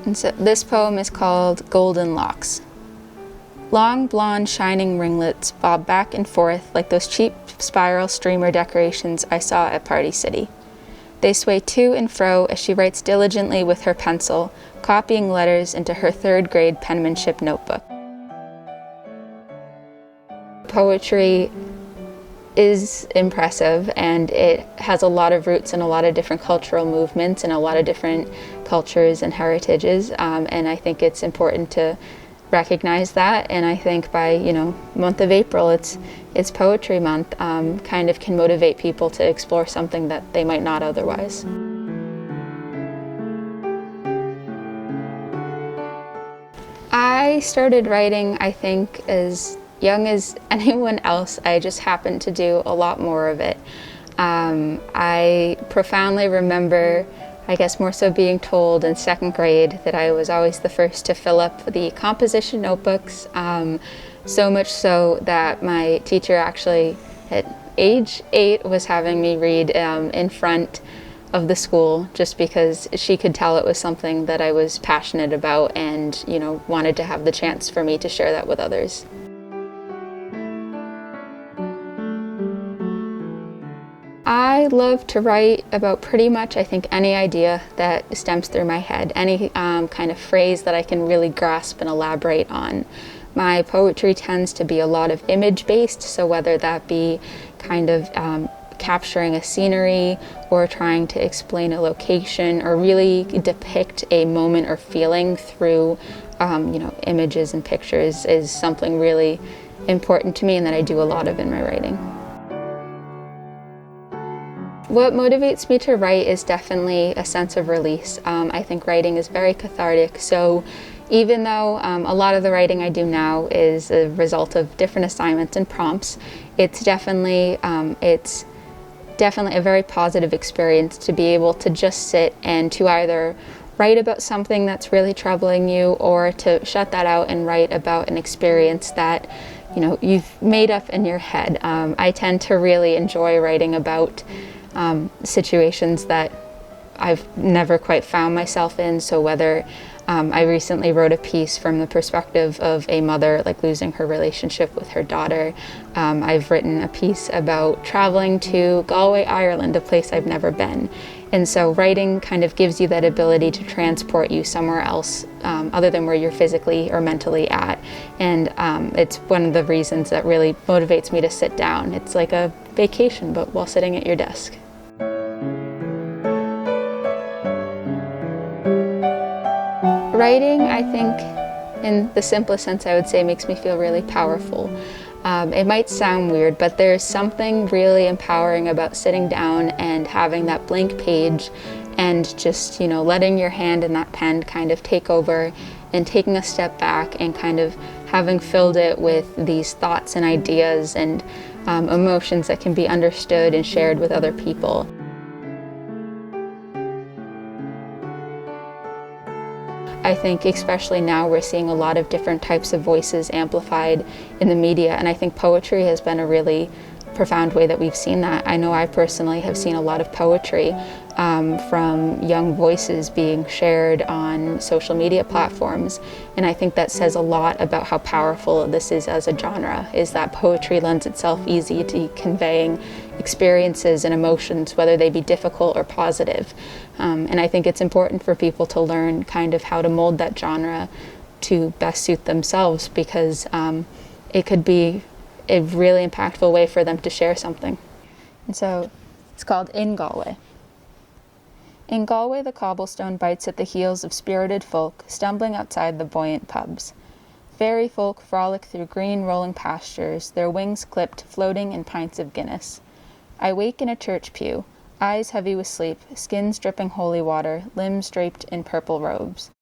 And so this poem is called Golden Locks. Long, blonde, shining ringlets bob back and forth like those cheap spiral streamer decorations I saw at Party City. They sway to and fro as she writes diligently with her pencil, copying letters into her third-grade penmanship notebook. Poetry is impressive, and it has a lot of roots in a lot of different cultural movements and a lot of different cultures and heritages, and I think it's important to recognize that. And I think by month of April, it's Poetry Month, kind of can motivate people to explore something that they might not otherwise. I started writing, I think, as young as anyone else. I just happened to do a lot more of it. I profoundly remember, I guess more so being told in second grade that I was always the first to fill up the composition notebooks, so much so that my teacher actually at age 8 was having me read in front of the school, just because she could tell it was something that I was passionate about and wanted to have the chance for me to share that with others. I love to write about pretty much, I think, any idea that stems through my head, any kind of phrase that I can really grasp and elaborate on. My poetry tends to be a lot of image-based, so whether that be kind of capturing a scenery or trying to explain a location or really depict a moment or feeling through images and pictures is something really important to me and that I do a lot of in my writing. What motivates me to write is definitely a sense of release. I think writing is very cathartic, so even though a lot of the writing I do now is a result of different assignments and prompts, it's definitely a very positive experience to be able to just sit and to either write about something that's really troubling you or to shut that out and write about an experience that you've made up in your head. I tend to really enjoy writing about situations that I've never quite found myself in. So whether I recently wrote a piece from the perspective of a mother losing her relationship with her daughter. I've written a piece about traveling to Galway, Ireland, a place I've never been. And so writing kind of gives you that ability to transport you somewhere else other than where you're physically or mentally at. And it's one of the reasons that really motivates me to sit down. It's like a vacation, but while sitting at your desk. Writing, I think, in the simplest sense, I would say, makes me feel really powerful. It might sound weird, but there's something really empowering about sitting down and having that blank page and just, letting your hand and that pen kind of take over and taking a step back and kind of having filled it with these thoughts and ideas and emotions that can be understood and shared with other people. I think especially now we're seeing a lot of different types of voices amplified in the media, and I think poetry has been a really profound way that we've seen that. I know I personally have seen a lot of poetry from young voices being shared on social media platforms, and I think that says a lot about how powerful this is as a genre, is that poetry lends itself easy to conveying experiences and emotions, whether they be difficult or positive. And I think it's important for people to learn kind of how to mold that genre to best suit themselves, because it could be a really impactful way for them to share something. And so it's called In Galway. In Galway, the cobblestone bites at the heels of spirited folk stumbling outside the buoyant pubs. Fairy folk frolic through green rolling pastures, their wings clipped, floating in pints of Guinness. I wake in a church pew, eyes heavy with sleep, skins dripping holy water, limbs draped in purple robes.